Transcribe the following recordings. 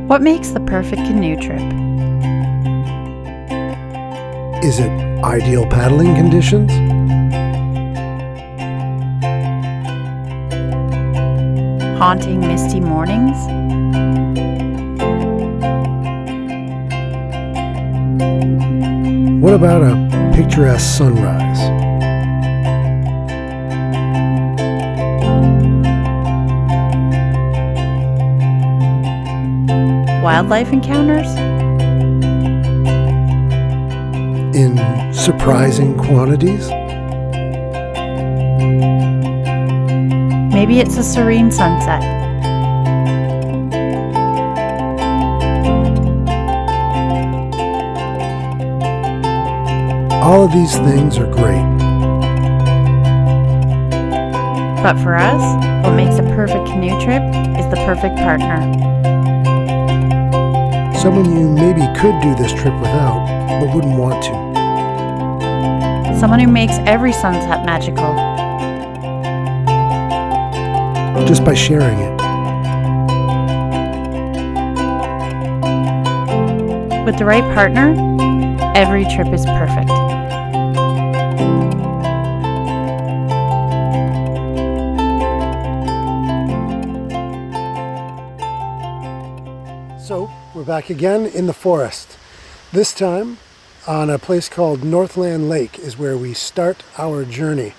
What makes the perfect canoe trip? Is it ideal paddling conditions? Haunting misty mornings? What about a picturesque sunrise? Wildlife encounters? In surprising quantities? Maybe it's a serene sunset. All of these things are great. But for us, what makes a perfect canoe trip is the perfect partner. Someone you maybe could do this trip without, but wouldn't want to. Someone who makes every sunset magical. Just by sharing it. With the right partner, every trip is perfect. So, we're back again in the forest. This time on a place called Northland Lake is where we start our journey.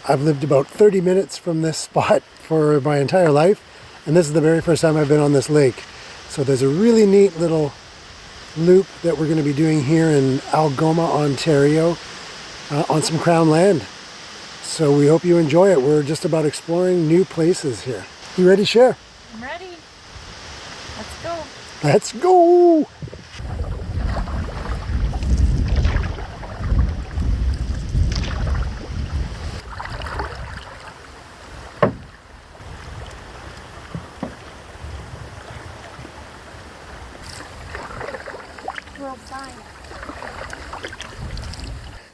I've lived about 30 minutes from this spot for my entire life, and this is the very first time I've been on this lake. So there's a really neat little loop that we're going to be doing here in Algoma, Ontario, on some Crown land. So we hope you enjoy it. We're just about exploring new places here. You ready, Cher? I'm ready. Let's go. Let's go!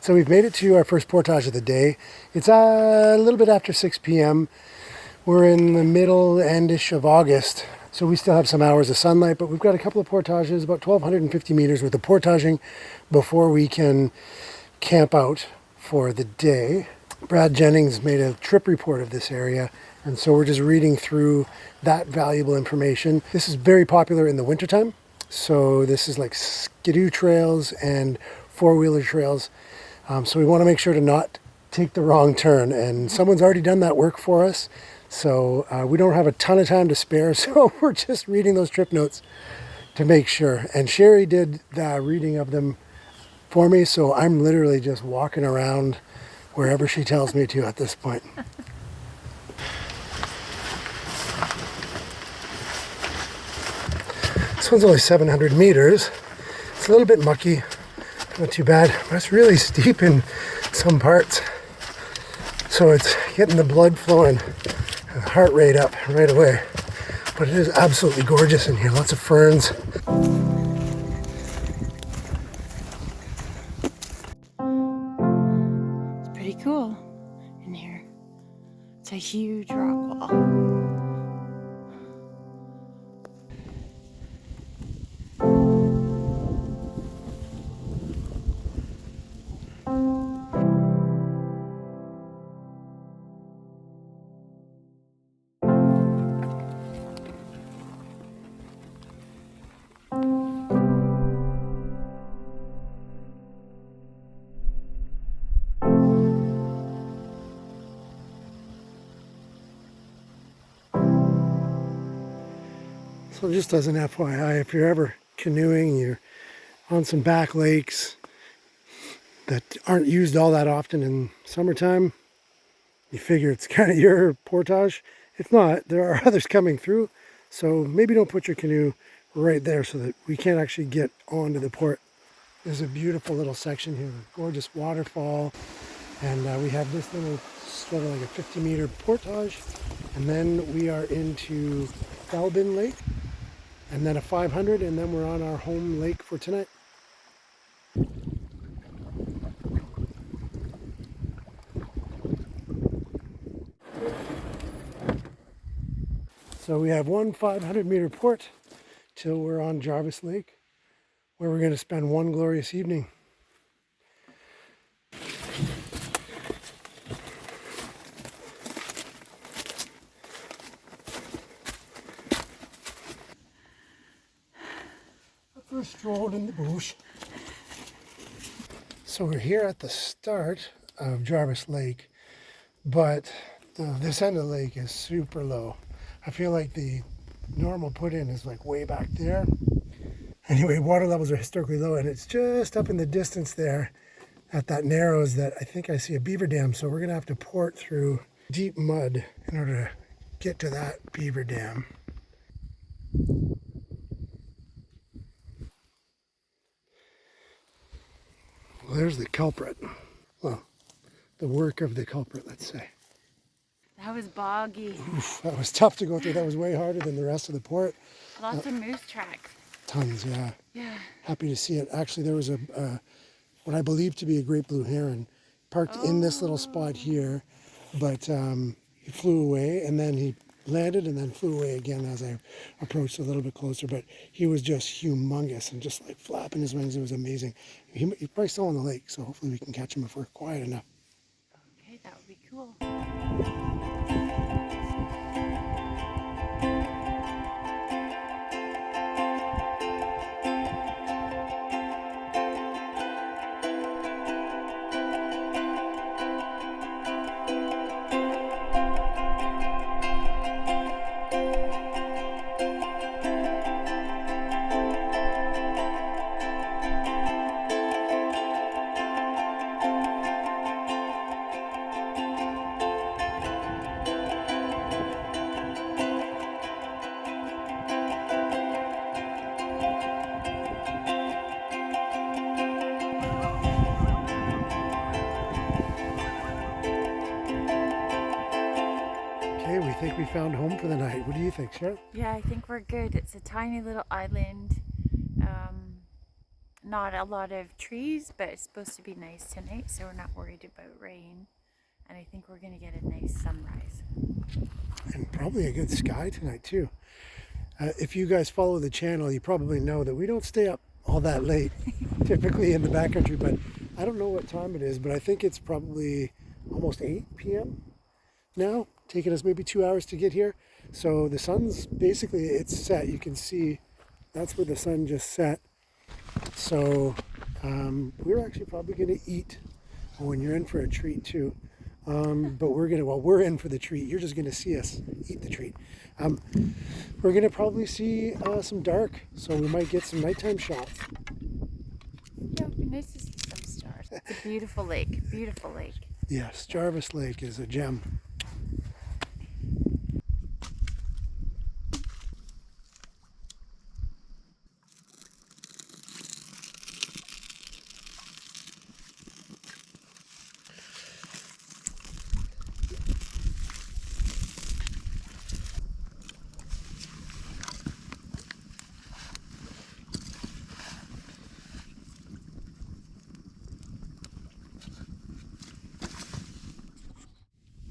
So we've made it to our first portage of the day. It's a little bit after 6 p.m. We're in the middle end-ish of August, so we still have some hours of sunlight, but we've got a couple of portages, about 1,250 meters worth of portaging before we can camp out for the day. Brad Jennings made a trip report of this area, and so we're just reading through that valuable information. This is very popular in the wintertime, so this is like skidoo trails and four-wheeler trails. So we want to make sure to not take the wrong turn, and someone's already done that work for us. So we don't have a ton of time to spare, so we're just reading those trip notes to make sure. And Sherry did the reading of them for me, so I'm literally just walking around wherever she tells me to at this point. This one's only 700 meters. It's a little bit mucky. Not too bad, but it's really steep in some parts. So it's getting the blood flowing and the heart rate up right away. But it is absolutely gorgeous in here, lots of ferns. It's pretty cool in here. It's a huge rock wall. So just as an FYI, if you're ever canoeing, you're on some back lakes that aren't used all that often in summertime, you figure it's kind of your portage. It's not. There are others coming through, so maybe don't put your canoe right there so that we can't actually get onto the port. There's a beautiful little section here, a gorgeous waterfall, and we have this little sort of like a 50-meter portage, and then we are into Kaufman Lake, and then a 500, and then we're on our home lake for tonight. So we have one 500-meter port till we're on Jarvis Lake, where we're going to spend one glorious evening. A first stroll in the bush. So we're here at the start of Jarvis Lake, but this end of the lake is super low. I feel like the normal put-in is like way back there. Anyway, water levels are historically low, and it's just up in the distance there at that narrows that I think I see a beaver dam. So we're gonna have to port through deep mud in order to get to that beaver dam. Well, there's the culprit. Well, the work of the culprit, let's say. That was boggy. Oof, that was tough to go through. That was way harder than the rest of the port. Lots of moose tracks. Tons, yeah. Yeah. Happy to see it. Actually, there was what I believe to be a great blue heron parked in this little spot here, but he flew away, and then he landed and then flew away again as I approached a little bit closer. But he was just humongous and just like flapping his wings. It was amazing. He's probably still on the lake, so hopefully we can catch him if we're quiet enough. Okay, that would be cool. Okay, we think we found home for the night. What do you think, Sharon? Yeah, I think we're good. It's a tiny little island. Not a lot of trees, but it's supposed to be nice tonight, so we're not worried about rain. And I think we're going to get a nice sunrise. And probably a good sky tonight, too. If you guys follow the channel, you probably know that we don't stay up all that late, typically in the backcountry, but I don't know what time it is, but I think it's probably almost 8 p.m. now, taking us maybe 2 hours to get here. So the sun's basically, it's set. You can see that's where the sun just set. So we're actually probably going to eat. When you're in for a treat too. But we're in for the treat. You're just going to see us eat the treat. We're going to probably see some dark, so we might get some nighttime shots. Yeah, it would be nice to see some stars. It's a beautiful lake, beautiful lake. Yes, Jarvis Lake is a gem.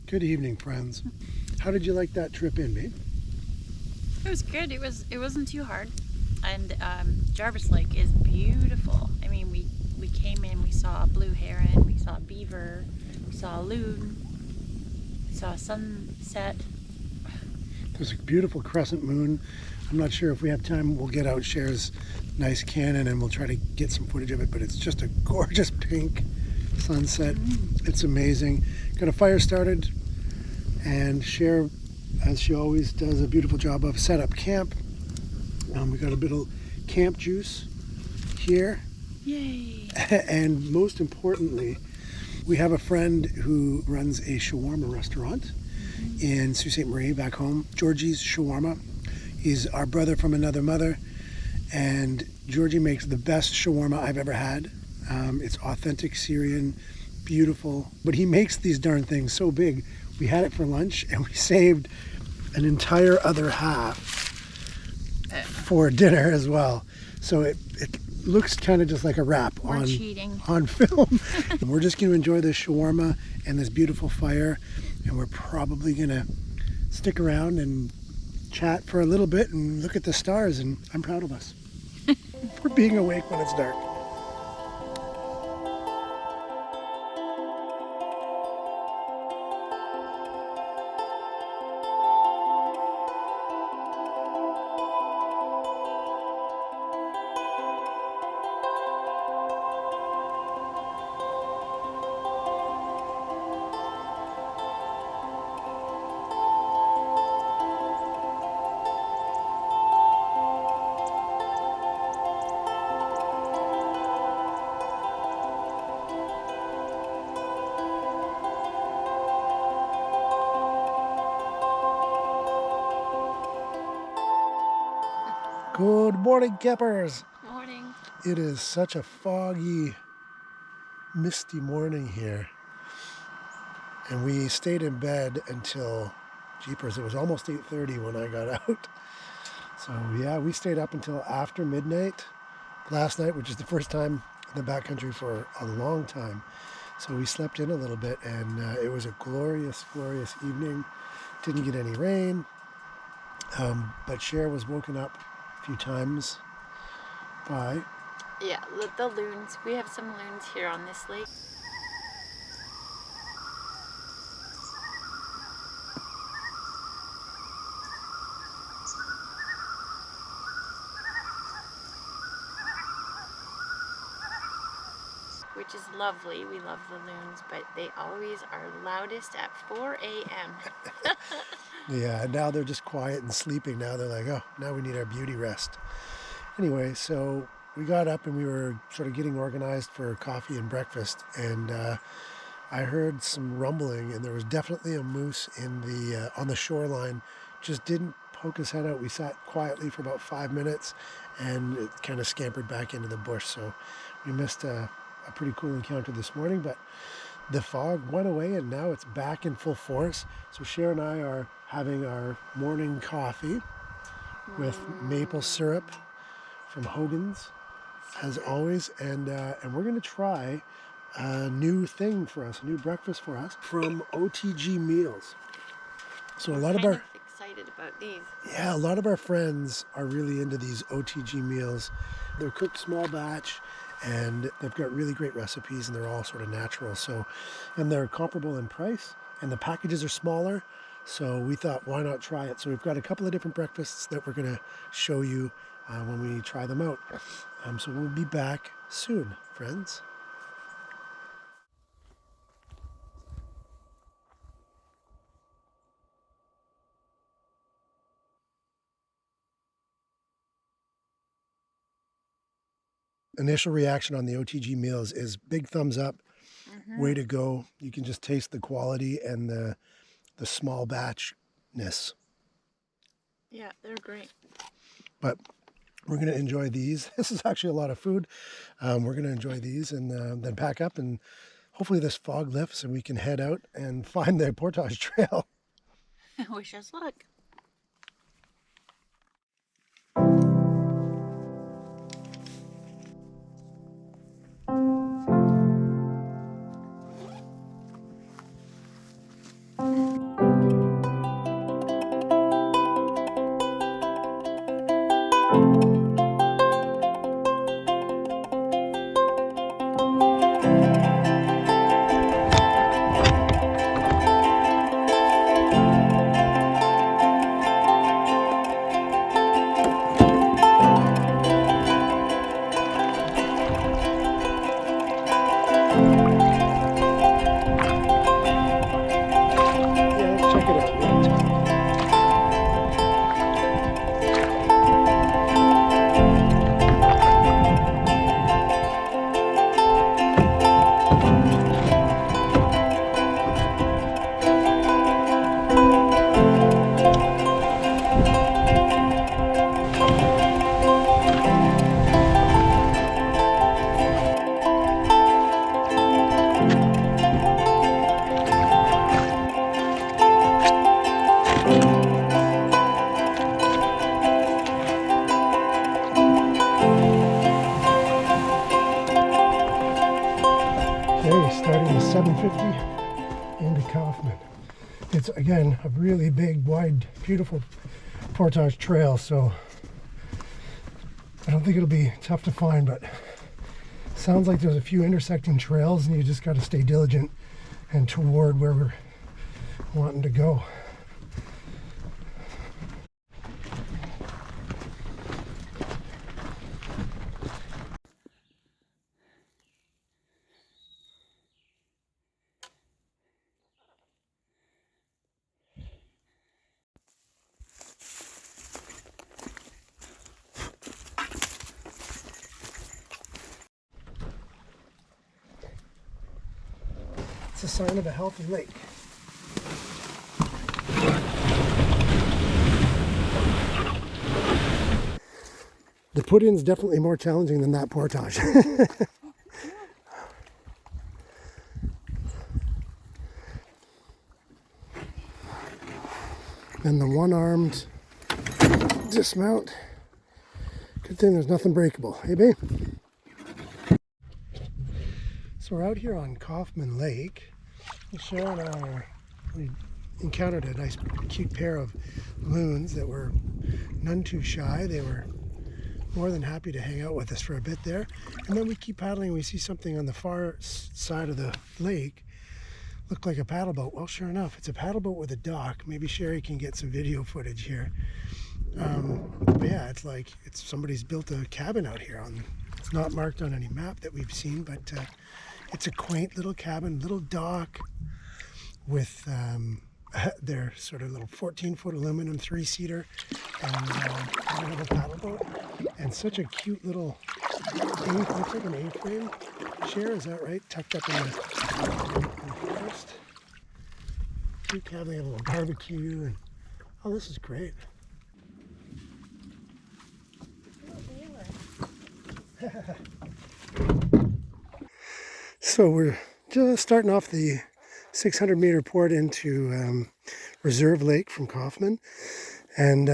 Good evening, friends. How did you like that trip in, babe? It was good. It wasn't too hard. And Jarvis Lake is beautiful. I mean, we came in, we saw a blue heron, we saw a beaver, we saw a loon, we saw a sunset. There's a beautiful crescent moon. I'm not sure if we have time, we'll get out Cher's nice Canon and we'll try to get some footage of it, but it's just a gorgeous pink sunset. It's amazing. Got a fire started, and Cher, as she always does a beautiful job of, set up camp. We got a bit of camp juice here. Yay! And most importantly, we have a friend who runs a shawarma restaurant in Sault Ste. Marie back home, Georgie's Shawarma. He's our brother from another mother, and Georgie makes the best shawarma I've ever had. It's authentic Syrian, beautiful, but he makes these darn things so big. We had it for lunch and we saved an entire other half for dinner as well. So it looks kind of just like a wrap on film. We're just going to enjoy this shawarma and this beautiful fire, and we're probably going to stick around and chat for a little bit and look at the stars, and I'm proud of us for being awake when it's dark. Good morning, campers. Morning. It is such a foggy, misty morning here. And we stayed in bed until, jeepers, it was almost 8:30 when I got out. So yeah, we stayed up until after midnight last night, which is the first time in the backcountry for a long time. So we slept in a little bit, and it was a glorious, glorious evening. Didn't get any rain, but Cher was woken up a few times by... Yeah, the loons. We have some loons here on this lake. Which is lovely. We love the loons, but they always are loudest at 4 a.m. Yeah, and now they're just quiet and sleeping. Now they're like, oh, now we need our beauty rest. Anyway, so we got up and we were sort of getting organized for coffee and breakfast, and I heard some rumbling, and there was definitely a moose in the on the shoreline. Just didn't poke his head out. We sat quietly for about 5 minutes, and it kind of scampered back into the bush. So we missed a pretty cool encounter this morning, but the fog went away and now it's back in full force. So Cher and I are having our morning coffee with maple syrup from Hogan's, as always, and we're going to try a new thing for us, a new breakfast for us from OTG Meals. So a lot of our excited about these. Yeah, a lot of our friends are really into these OTG meals. They're cooked small batch, and they've got really great recipes, and they're all sort of natural. So, and they're comparable in price, and the packages are smaller. So we thought, why not try it? So we've got a couple of different breakfasts that we're going to show you when we try them out. So we'll be back soon, friends. Initial reaction on the OTG meals is big thumbs up. Way to go. You can just taste the quality and the small batchness. Yeah, they're great. But we're going to enjoy these. This is actually a lot of food. We're going to enjoy these and then pack up, and hopefully this fog lifts and we can head out and find the portage trail. Wish us luck. Starting at 750 into Kaufman. It's again a really big, wide, beautiful portage trail, so I don't think it'll be tough to find, but sounds like there's a few intersecting trails and you just got to stay diligent and toward where we're wanting to go. It's a sign of a healthy lake. The put-in's definitely more challenging than that portage. And the one-armed dismount. Good thing there's nothing breakable. Hey, babe? So we're out here on Kaufman Lake. Sharon and I we encountered a nice cute pair of loons that were none too shy. They were more than happy to hang out with us for a bit there. And then we keep paddling and we see something on the far side of the lake. Looked like a paddle boat. Well, sure enough, it's a paddle boat with a dock. Maybe Sherry can get some video footage here. But yeah, it's like somebody's built a cabin out here. It's not marked on any map that we've seen, but it's a quaint little cabin, little dock with their sort of little 14-foot aluminum 3-seater and a little paddle boat, and such a cute little looks like an A-frame chair, is that right? Tucked up in the forest. Cute cabin, a little barbecue, and oh, this is great. So we're just starting off the 600-meter port into Reserve Lake from Kaufman, and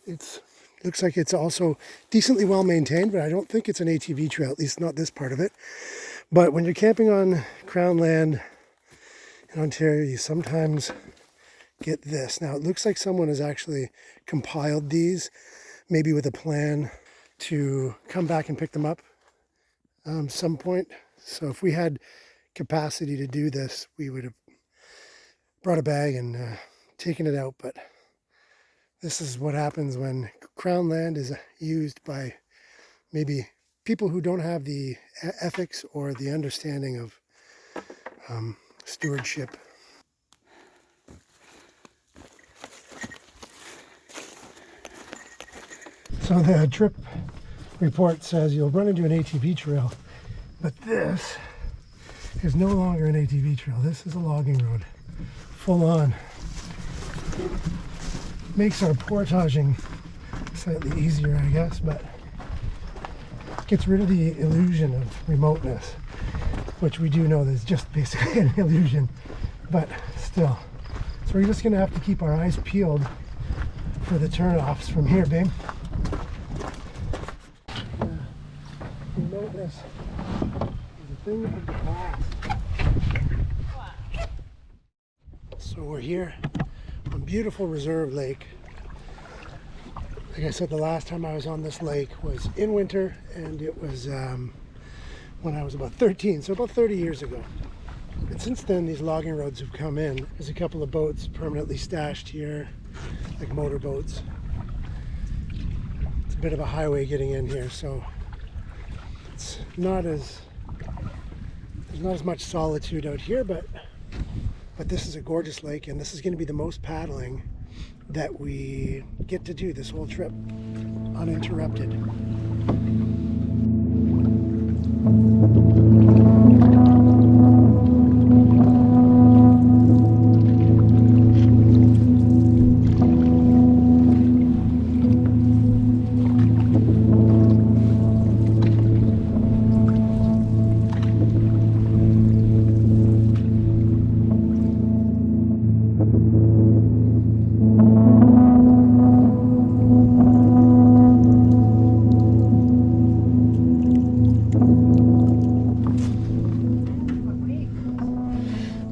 it looks like it's also decently well maintained, but I don't think it's an ATV trail, at least not this part of it. But when you're camping on Crown land in Ontario, you sometimes get this. Now it looks like someone has actually compiled these, maybe with a plan to come back and pick them up some point. So if we had capacity to do this, we would have brought a bag and taken it out. But this is what happens when Crown land is used by maybe people who don't have the ethics or the understanding of stewardship. So the trip report says you'll run into an ATV trail, but this is no longer an ATV trail. This is a logging road, full on. Makes our portaging slightly easier, I guess, but gets rid of the illusion of remoteness, which we do know is just basically an illusion, but still. So we're just gonna have to keep our eyes peeled for the turnoffs from here, babe. Remoteness is a thing of the past. So we're here on beautiful Reserve Lake. Like I said, the last time I was on this lake was in winter, and it was when I was about 13, so about 30 years ago. And since then, these logging roads have come in. There's a couple of boats permanently stashed here, like motorboats. It's a bit of a highway getting in here, so it's there's not as much solitude out here, but this is a gorgeous lake, and this is going to be the most paddling that we get to do this whole trip uninterrupted.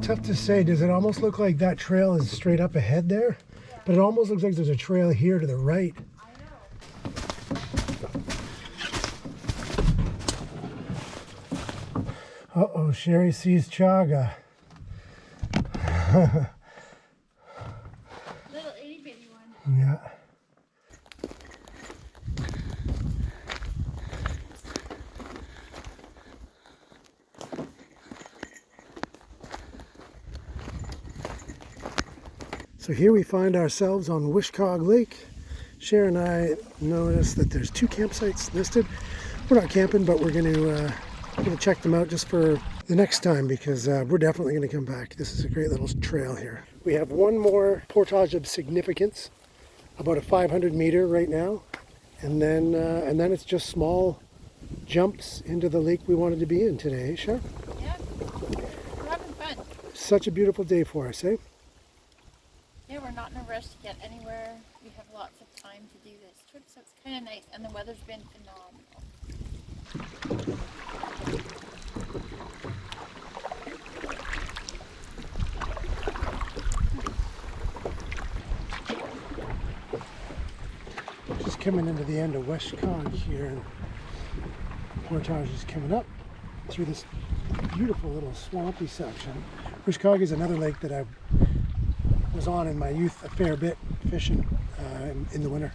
Tough to say. Does it almost look like that trail is straight up ahead there? Yeah. But it almost looks like there's a trail here to the right. Uh-oh, Sherry sees chaga. Little itty bitty one. Yeah. So here we find ourselves on Wishkog Lake. Cher and I noticed that there's 2 campsites listed. We're not camping, but we're going to check them out just for the next time because we're definitely going to come back. This is a great little trail here. We have one more portage of significance, about a 500 meter right now, and then it's just small jumps into the lake we wanted to be in today, Cher? Yeah, we're having fun. Such a beautiful day for us, eh? Yeah, we're not in a rush to get anywhere. We have lots of time to do this trip, so it's kind of nice. And the weather's been phenomenal. Just coming into the end of Wishkog here, and portage is coming up through this beautiful little swampy section. Wishkog is another lake that I was on in my youth a fair bit fishing in the winter.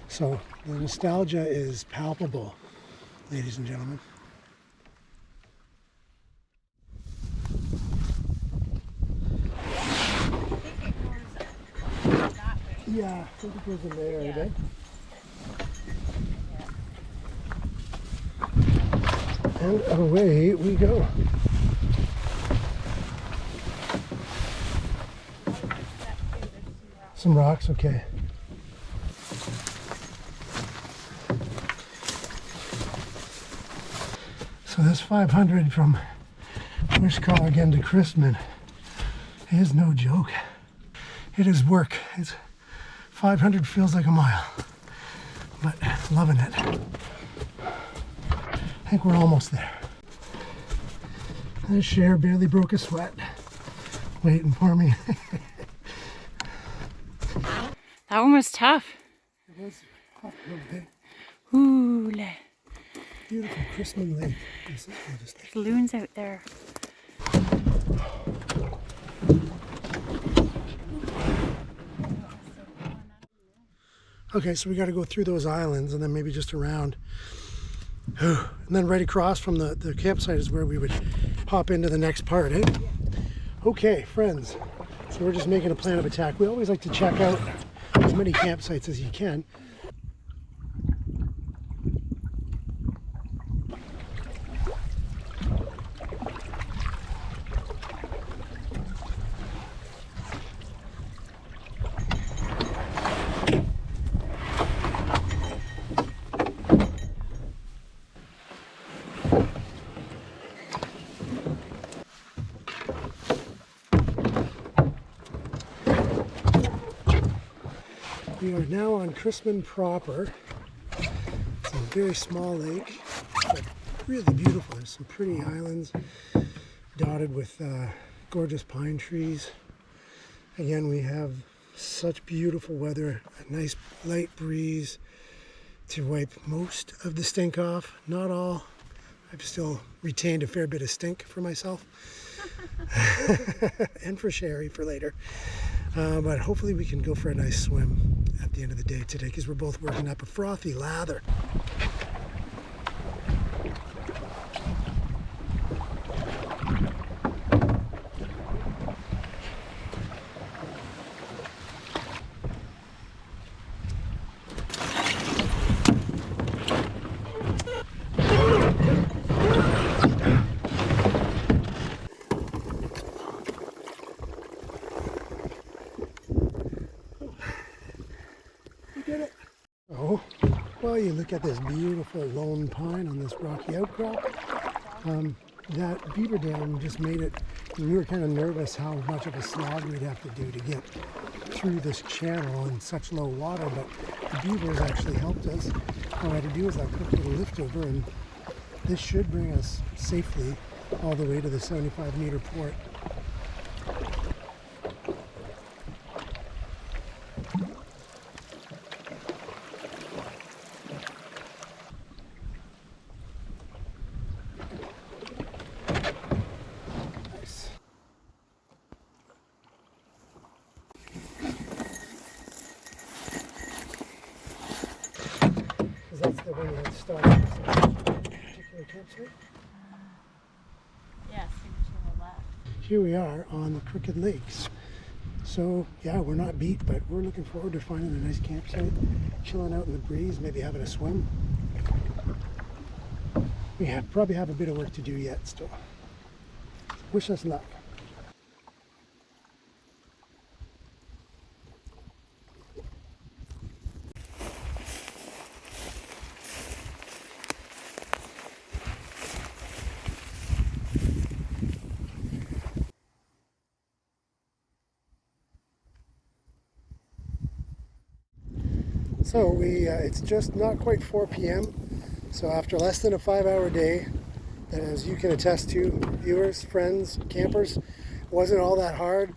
So the nostalgia is palpable, ladies and gentlemen. Yeah, I think it goes in there, Yeah. right? And away we go. Some rocks, okay. So this 500 from Wishkog again to Chrisman is no joke. It is work. It's 500 feels like a mile, but loving it. I think we're almost there. And Cher barely broke a sweat waiting for me. That one was tough. It was a little bit. Ooh, Beautiful Chrisman Lake. there's loons out there. Okay, so we got to go through those islands and then maybe just around. And then right across from the campsite is where we would hop into the next part, eh? Okay, friends. So we're just making a plan of attack. We always like to check out as many campsites as you can. We are now on Chrisman proper. It's a very small lake, but really beautiful. There's some pretty islands dotted with gorgeous pine trees. Again, we have such beautiful weather, a nice light breeze to wipe most of the stink off. Not all. I've still retained a fair bit of stink for myself and for Sherry for later. But hopefully we can go for a nice swim at the end of the day today because we're both working up a frothy lather. Oh, well, you look at this beautiful lone pine on this rocky outcrop. That beaver dam just made it, we were kind of nervous how much of a slog we'd have to do to get through this channel in such low water, but the beavers actually helped us. All I had to do was I put a little lift over, and this should bring us safely all the way to the 75-meter port. when you had started this particular campsite. Yes, to the left. Here we are on the Crooked Lakes. So yeah, we're not beat, but we're looking forward to finding a nice campsite, chilling out in the breeze, maybe having a swim. We probably have a bit of work to do yet still. Wish us luck. So it's just not quite 4 p.m. So after less than a 5-hour day, that as you can attest to, viewers, friends, campers, wasn't all that hard.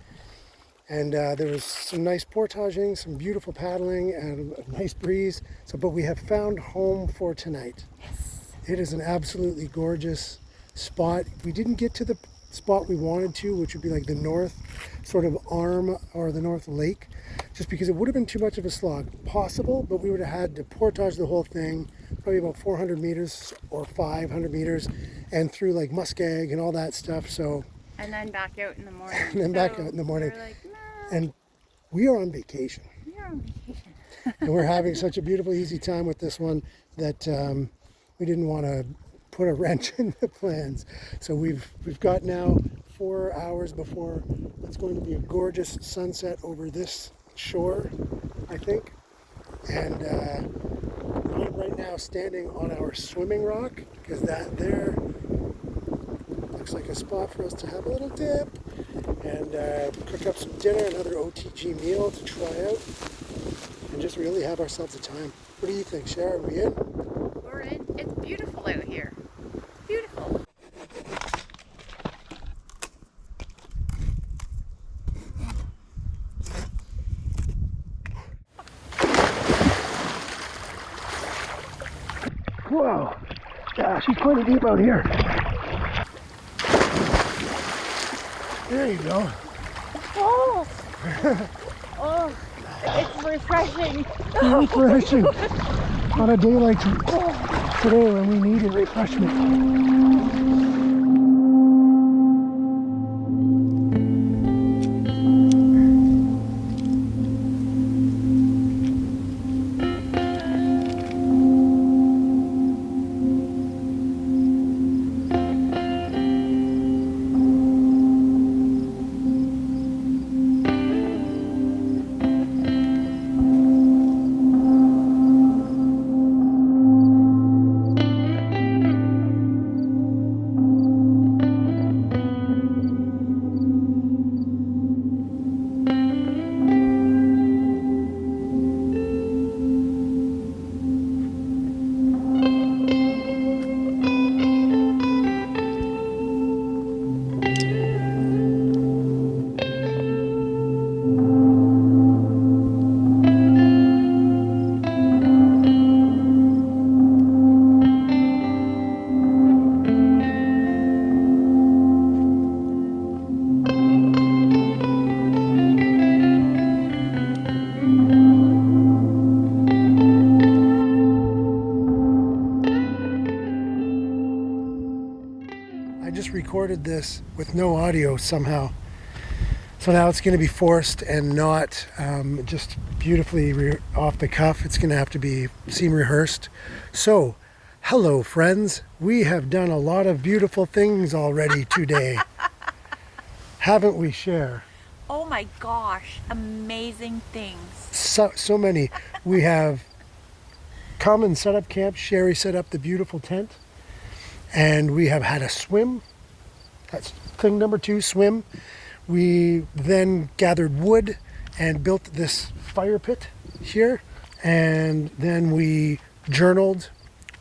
And there was some nice portaging, some beautiful paddling, and a nice breeze. But we have found home for tonight. Yes. It is an absolutely gorgeous spot. We didn't get to the spot we wanted to, which would be like the north sort of arm or the North Lake, just because it would have been too much of a slog. Possible, but we would have had to portage the whole thing, probably about 400 meters or 500 meters, and through like muskeg and all that stuff. So And then back out in the morning. and then back out in the morning. We're like, no, And we are on vacation. you're on vacation. And we're having such a beautiful, easy time with this one that we didn't want to put a wrench in the plans. So we've got now 4 hours before what's going to be a gorgeous sunset over this shore, I think. And I'm right now standing on our swimming rock, because that there looks like a spot for us to have a little dip and cook up some dinner, another OTG meal to try out, and just really have ourselves a time. What do you think, Cher? Are we in? We're in. It's beautiful out here. Beautiful. Whoa! Yeah, she's plenty deep out here. There you go. Oh, oh, it's refreshing. Refreshing. On a day like today when we needed refreshment. Recorded this with no audio somehow, so now it's going to be forced and not just beautifully off the cuff. It's going to have to seem rehearsed. So hello friends, we have done a lot of beautiful things already today. Haven't we, Cher? Oh my gosh, amazing things. So many. We have come and set up camp. Sherry set up the beautiful tent, and we have had a swim. That's thing number 2, swim. We then gathered wood and built this fire pit here. And then we journaled.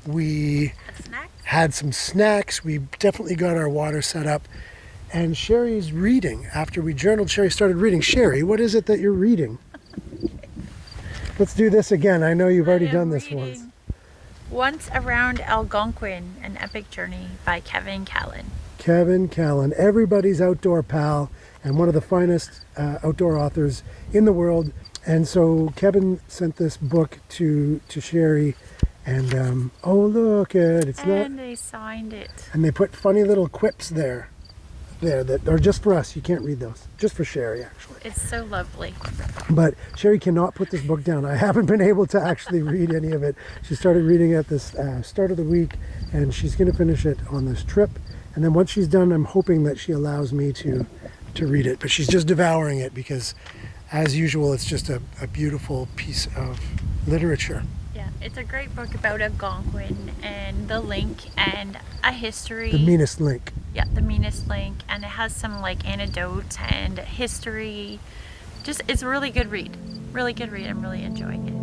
We had some snacks. We definitely got our water set up. And Sherry's reading. After we journaled, Sherry started reading. Sherry, what is it that you're reading? Let's do this again. I know you've already done this once. Once Around Algonquin, An Epic Journey by Kevin Callan. Kevin Callan, everybody's outdoor pal and one of the finest outdoor authors in the world. And so Kevin sent this book to Sherry, And oh, look at it's not. And they signed it. And they put funny little quips there that are just for us. You can't read those. Just for Sherry, actually. It's so lovely. But Sherry cannot put this book down. I haven't been able to actually read any of it. She started reading at this start of the week, and she's going to finish it on this trip. And then once she's done, I'm hoping that she allows me to read it. But she's just devouring it because, as usual, it's just a beautiful piece of literature. Yeah, it's a great book about Algonquin and the link and a history. The meanest link. Yeah, the meanest link, and it has some like anecdotes and history. Just, it's a really good read. Really good read. I'm really enjoying it.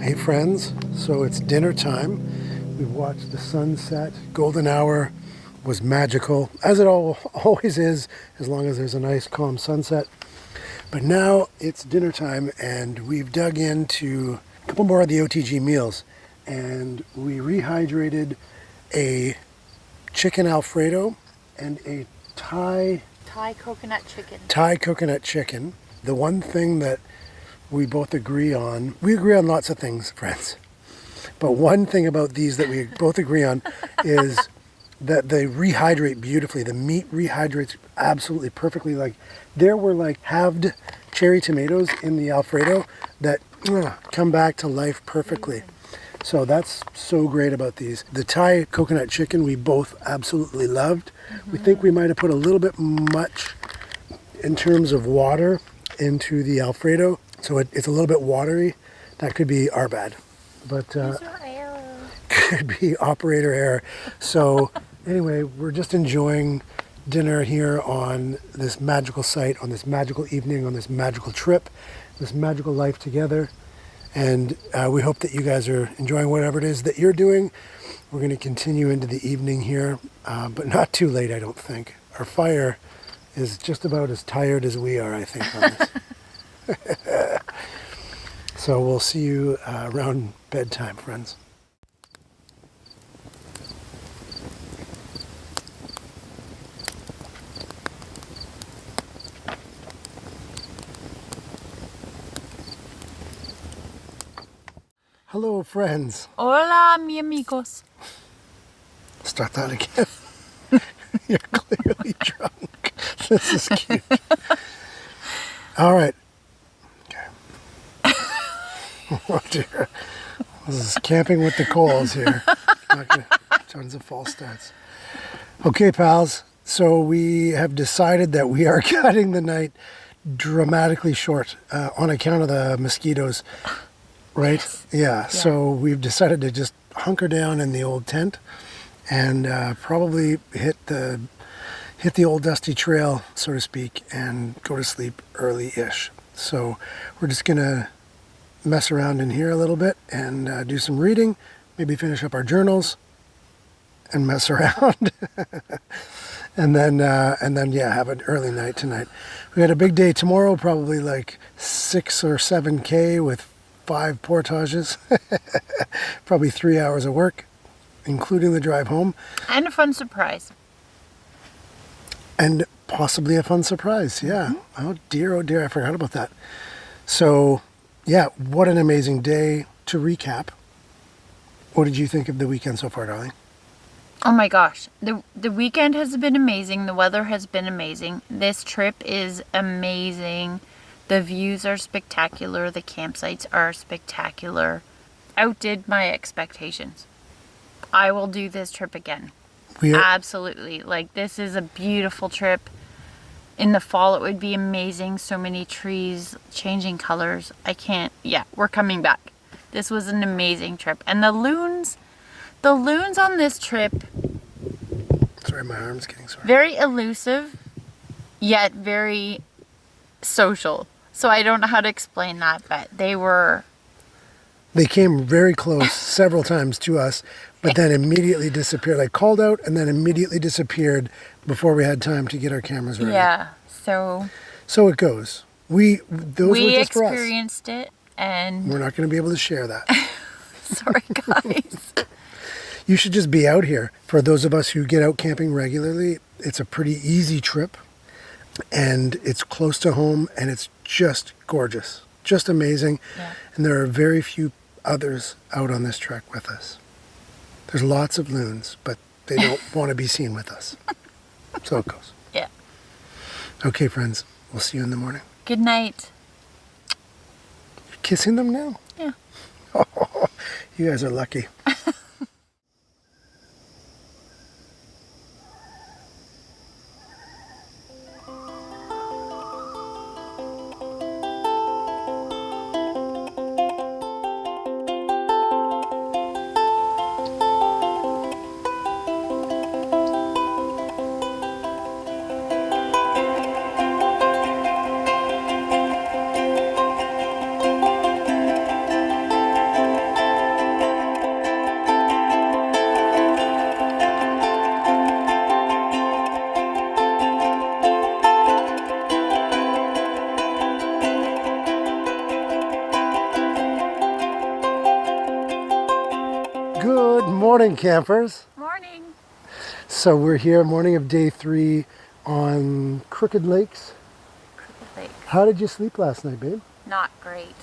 Hey friends, so it's dinner time. We've watched the sunset. Golden hour was magical, as it always is, as long as there's a nice calm sunset. But now it's dinner time, and we've dug into a couple more of the OTG meals, and we rehydrated a chicken Alfredo and a Thai coconut chicken. The one thing that we both agree on, we agree on lots of things, friends, but one thing about these that we both agree on is that they rehydrate beautifully. The meat rehydrates absolutely perfectly. Like, there were like halved cherry tomatoes in the Alfredo that come back to life perfectly. So that's so great about these. The Thai coconut chicken we both absolutely loved. We think we might have put a little bit much in terms of water into the Alfredo, so it's a little bit watery. That could be our bad, but could be operator error. So anyway, we're just enjoying dinner here on this magical site, on this magical evening, on this magical trip, this magical life together. And we hope that you guys are enjoying whatever it is that you're doing. We're going to continue into the evening here, but not too late, I don't think. Our fire is just about as tired as we are, I think, on this. So we'll see you around bedtime, friends. Hello, friends. Hola, mi amigos. Start that again. You're clearly drunk. This is cute. All right. Okay. Oh dear. This is camping with the Coles here. Not gonna, tons of false starts. Okay, pals. So we have decided that we are cutting the night dramatically short on account of the mosquitoes. Right? Yes. Yeah. So we've decided to just hunker down in the old tent and probably hit the old dusty trail, so to speak, and go to sleep early-ish. So we're just gonna mess around in here a little bit and do some reading, maybe finish up our journals and mess around. and then yeah, have an early night tonight. We had a big day tomorrow, probably like 6 or 7K with 5 portages, probably 3 hours of work, including the drive home. And a fun surprise. And possibly a fun surprise, yeah. Oh dear, I forgot about that. So, yeah, what an amazing day. To recap, what did you think of the weekend so far, darling? Oh my gosh. The weekend has been amazing. The weather has been amazing. This trip is amazing. The views are spectacular. The campsites are spectacular. Outdid my expectations. I will do this trip again. Absolutely. Like, this is a beautiful trip. In the fall, it would be amazing. So many trees, changing colors. Yeah, we're coming back. This was an amazing trip. And the loons on this trip. Sorry, my arm's getting sore. Very elusive, yet very social. So I don't know how to explain that, but they came very close several times to us, but then immediately disappeared. I called out and then immediately disappeared before we had time to get our cameras ready. Yeah, so it goes. Those were just for us. We experienced it, and we're not going to be able to share that. Sorry, guys. You should just be out here. For those of us who get out camping regularly, it's a pretty easy trip, and it's close to home, and it's just gorgeous, just amazing. Yeah. And there are very few others out on this trek with us. There's lots of loons, but they don't want to be seen with us. So it goes. Yeah. Okay, friends. We'll see you in the morning. Good night. You're kissing them now? Yeah. Oh, you guys are lucky. Good morning, campers. Morning. So we're here, morning of day 3 on Crooked Lakes. Crooked Lake. How did you sleep last night, babe? Not great.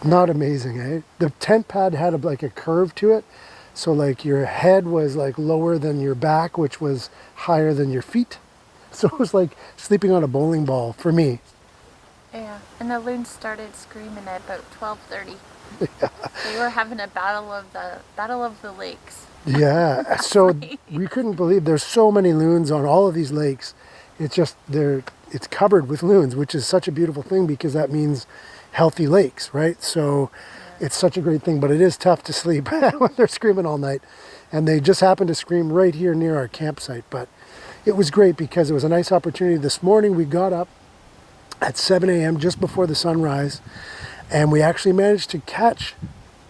Not amazing, eh? The tent pad had like a curve to it. So like your head was like lower than your back, which was higher than your feet. So it was like sleeping on a bowling ball for me. Yeah, and the loons started screaming at about 12:30. Yeah. They were having a battle of the lakes. Yeah, so we couldn't believe there's so many loons on all of these lakes. It's just it's covered with loons, which is such a beautiful thing because that means healthy lakes, right? So it's such a great thing, but it is tough to sleep when they're screaming all night. And they just happened to scream right here near our campsite, but it was great because it was a nice opportunity. This morning we got up at 7 a.m. just before the sunrise, and we actually managed to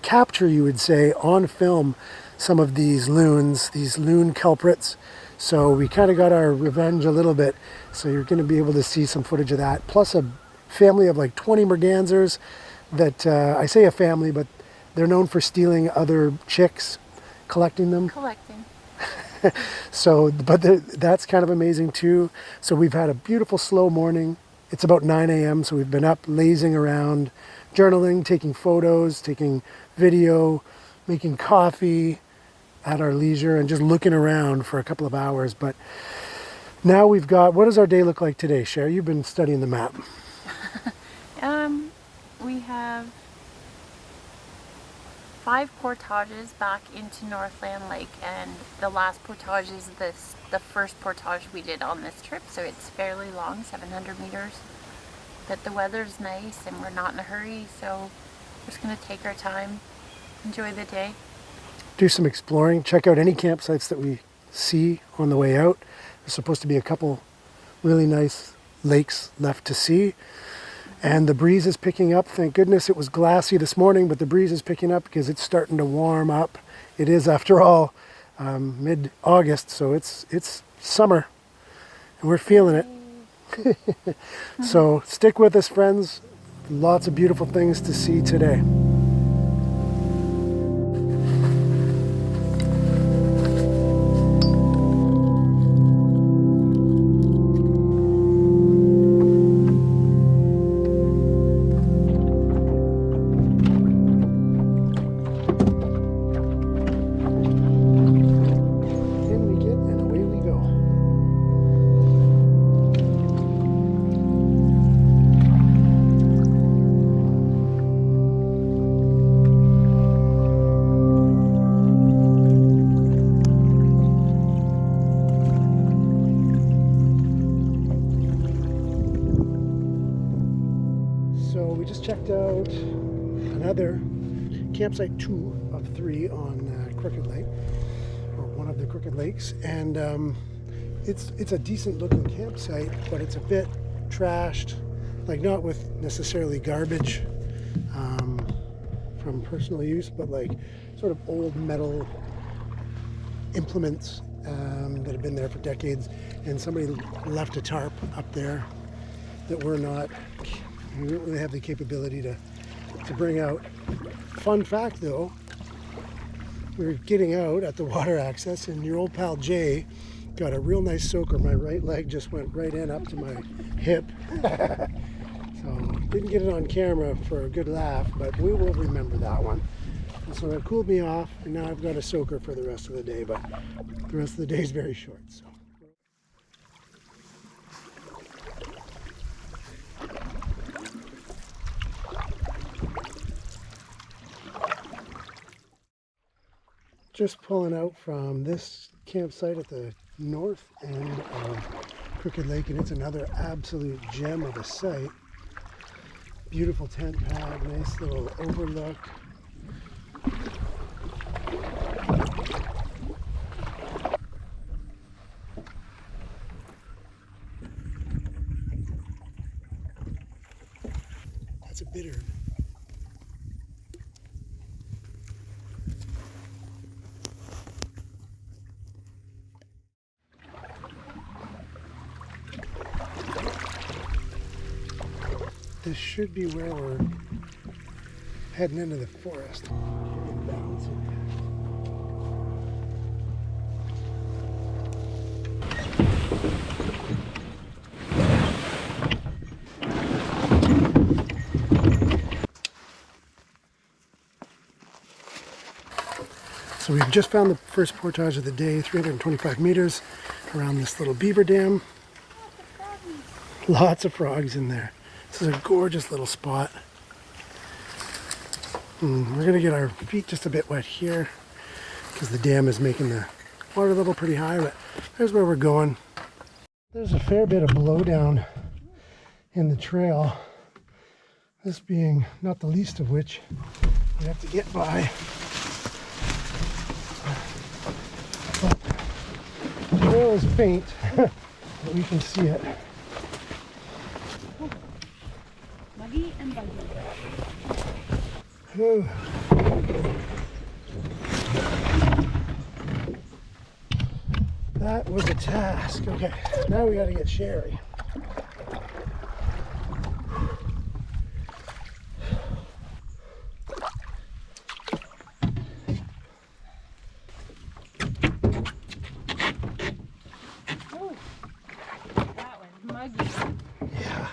capture, you would say, on film some of these loons, these loon culprits. So we kind of got our revenge a little bit. So you're going to be able to see some footage of that. Plus a family of like 20 mergansers that, I say a family, but they're known for stealing other chicks, collecting them. Collecting. So, but that's kind of amazing too. So we've had a beautiful slow morning. It's about 9 a.m. So we've been up lazing around, journaling, taking photos, taking video, making coffee at our leisure and just looking around for a couple of hours. But now we've got, what does our day look like today, Cher? You've been studying the map. We have 5 portages back into Northland Lake, and the last portage is the first portage we did on this trip, so it's fairly long, 700 meters. But the weather's nice and we're not in a hurry, so we're just going to take our time, enjoy the day. Do some exploring, check out any campsites that we see on the way out. There's supposed to be a couple really nice lakes left to see. And the breeze is picking up. Thank goodness it was glassy this morning, but the breeze is picking up because it's starting to warm up. It is, after all, mid-August, so it's summer, and we're feeling it. So stick with us, friends. Lots of beautiful things to see today. We just checked out another campsite 2 of 3 on Crooked Lake, or one of the Crooked Lakes, and it's a decent looking campsite, but it's a bit trashed, like not with necessarily garbage from personal use, but like sort of old metal implements that have been there for decades, and somebody left a tarp up there that we don't really have the capability to bring out. Fun fact though, we were getting out at the water access and your old pal Jay got a real nice soaker. My right leg just went right in up to my hip. So didn't get it on camera for a good laugh, but we will remember that one. And so that cooled me off, and now I've got a soaker for the rest of the day, but the rest of the day is very short. So. Just pulling out from this campsite at the north end of Crooked Lake, and it's another absolute gem of a site. Beautiful tent pad, nice little overlook. That's a bitter. This should be where we're heading into the forest. So we've just found the first portage of the day, 325 meters around this little beaver dam. Lots of frogs in there. This is a gorgeous little spot. We're going to get our feet just a bit wet here because the dam is making the water level pretty high, but there's where we're going. There's a fair bit of blowdown in the trail, this being not the least of which we have to get by. But the trail is faint, but we can see it. Buggy and buggy. Whew. That was a task. Okay, now we got to get Sherry. Yeah.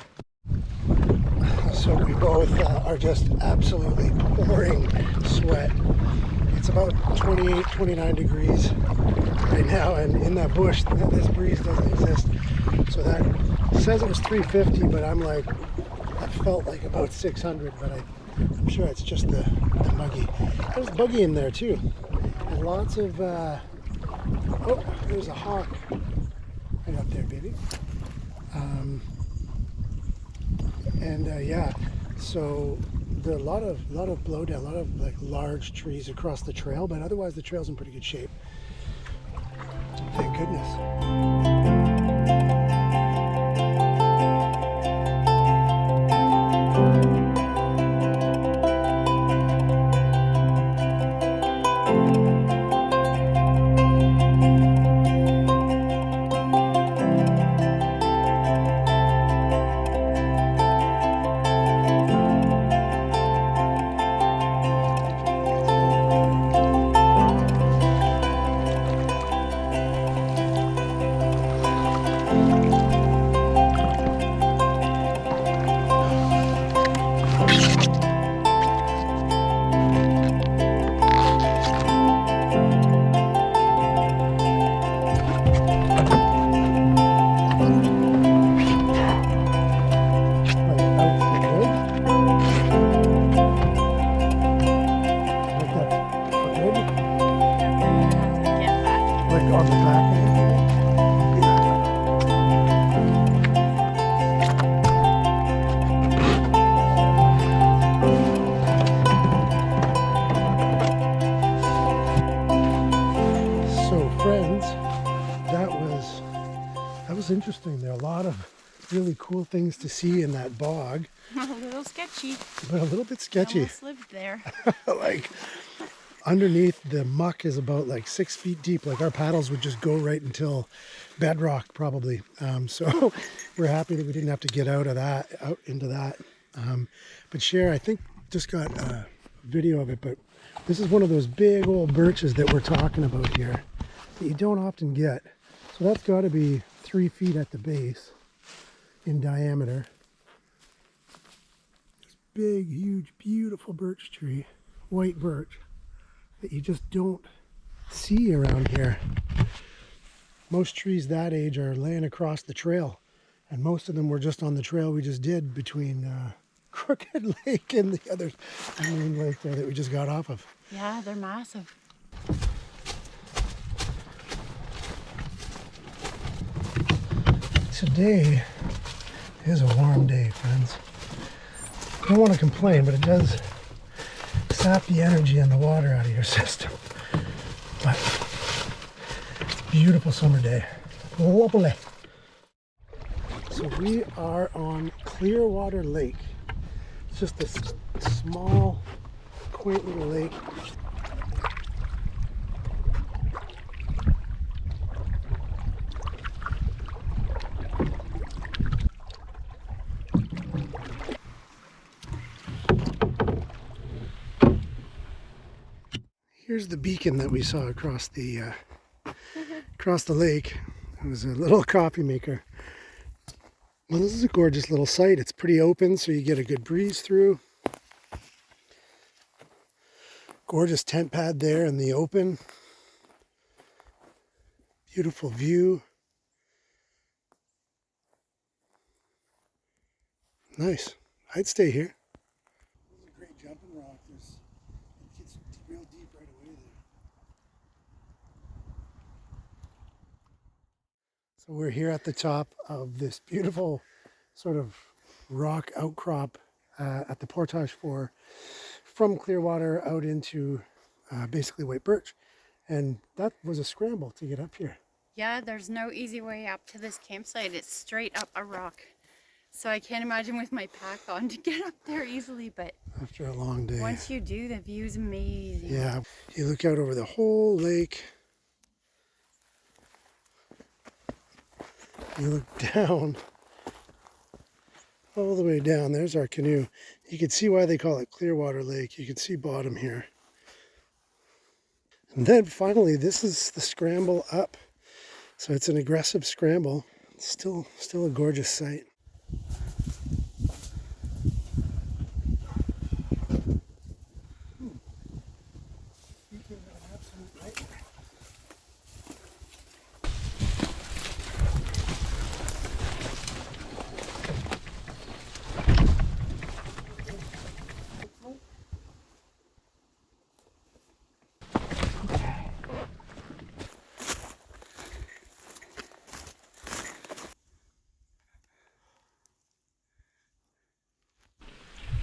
So we both are just absolutely pouring sweat. It's about 28, 29 degrees right now, and in that bush, this breeze doesn't exist. So that says it was 350, but I'm like, that felt like about 600, but I'm sure it's just the buggy. There's buggy in there too. And lots of, oh, there's a hawk right up there, baby. Yeah, so there are a lot of blowdown, a lot of like large trees across the trail, but otherwise the trail's in pretty good shape. Thank goodness. on the back end. So friends, that was interesting. There are a lot of really cool things to see in that bog. A little sketchy. But a little bit sketchy. I almost lived there. Like underneath the muck is about like 6 feet deep. Like our paddles would just go right until bedrock probably. So we're happy that we didn't have to get out into that. But Cher, I think just got a video of it, but this is one of those big old birches that we're talking about here that you don't often get. So that's got to be 3 feet at the base in diameter. This big, huge, beautiful birch tree, white birch, that you just don't see around here. Most trees that age are laying across the trail, and most of them were just on the trail we just did between Crooked Lake and the other main lake there that we just got off of. Yeah, they're massive. Today is a warm day, friends. I don't want to complain, but it does sap the energy and the water out of your system. But it's a beautiful summer day. Lovely. So we are on Clearwater Lake. It's just this small, quaint little lake. Here's the beacon that we saw across the lake. It was a little coffee maker. Well, this is a gorgeous little site. It's pretty open, so you get a good breeze through. Gorgeous tent pad there in the open. Beautiful view. Nice. I'd stay here. This is a great jumping rock. It gets real deep right away there. So we're here at the top of this beautiful sort of rock outcrop at the portage from Clearwater out into basically white birch. And that was a scramble to get up here. Yeah, there's no easy way up to this campsite. It's straight up a rock. So I can't imagine with my pack on to get up there easily, but After a long day. once you do, the view's amazing. Yeah, you look out over the whole lake. You look down, all the way down. There's our canoe. You can see why they call it Clearwater Lake. You can see bottom here. And then finally, this is the scramble up. So it's an aggressive scramble. Still a gorgeous sight.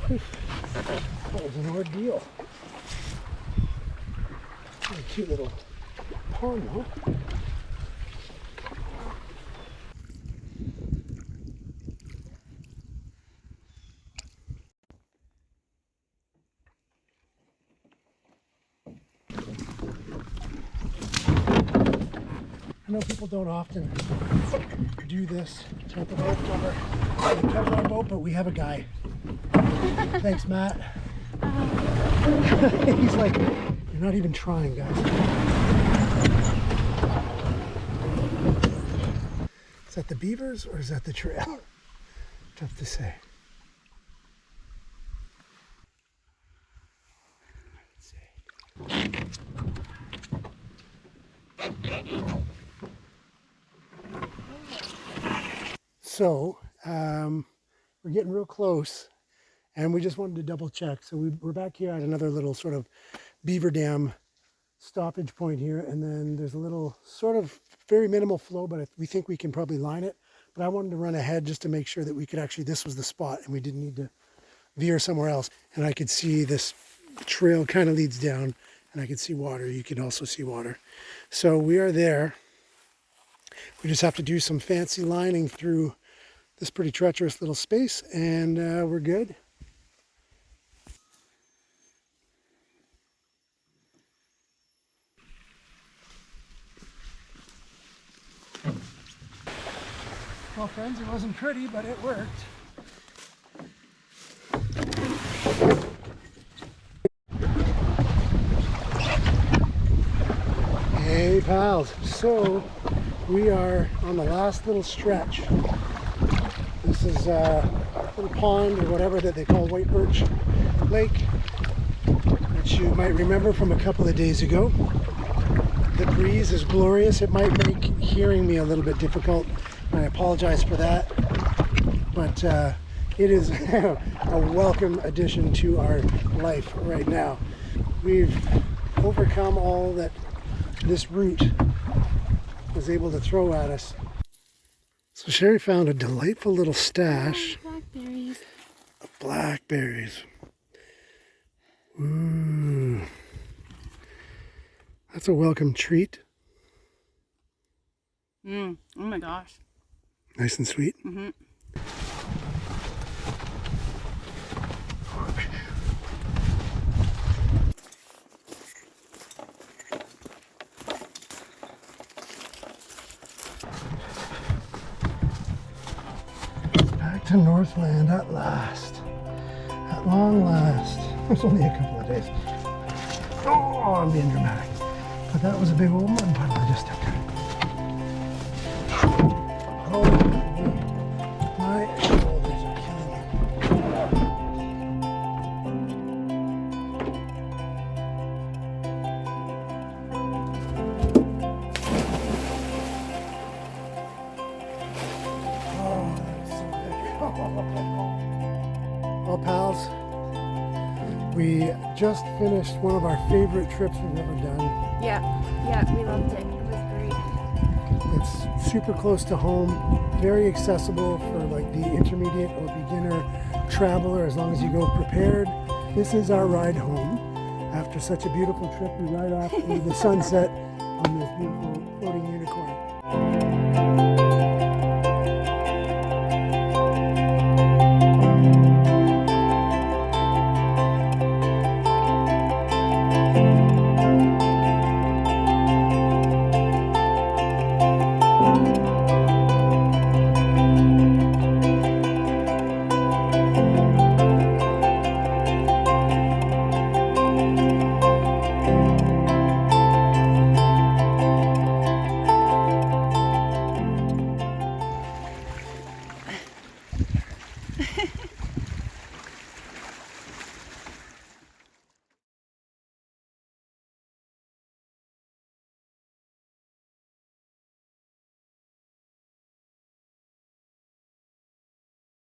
That was an ordeal. What a cute little pond, huh? I know people don't often do this type of outdoor boat, but we have a guy. Thanks, Matt. He's like, you're not even trying, guys. Is that the beavers or is that the trail? Tough to say. So, we're getting real close. And we just wanted to double check. So we're back here at another little sort of beaver dam stoppage point here, and then there's a little sort of very minimal flow, but we think we can probably line it. But I wanted to run ahead just to make sure that we could actually, this was the spot and we didn't need to veer somewhere else. And I could see this trail kind of leads down, and I could see water. You can also see water. So we are there. We just have to do some fancy lining through this pretty treacherous little space, and we're good. Well, friends, it wasn't pretty, but it worked. Hey, pals. So, we are on the last little stretch. This is a little pond or whatever that they call White Birch Lake, which you might remember from a couple of days ago. The breeze is glorious. It might make hearing me a little bit difficult. I apologize for that, but it is a welcome addition to our life right now. We've overcome all that this route was able to throw at us. So Sherry found a delightful little stash Blackberries. of blackberries. Ooh, that's a welcome treat. Oh my gosh. Nice and sweet. Mm-hmm. Back to Northland at last. At long last. It was only a couple of days. Oh, I'm being dramatic. But that was a big old mud puddle I just stepped in. Oh, my shoulders are killing me. Oh, that's so big. Well, pals, we just finished one of our favorite trips we've ever done. Yeah, we loved it. It was great. It's super close to home, very accessible for like the intermediate or beginner traveler as long as you go prepared. This is our ride home. After such a beautiful trip, we ride off into the sunset on this beautiful floating unicorn.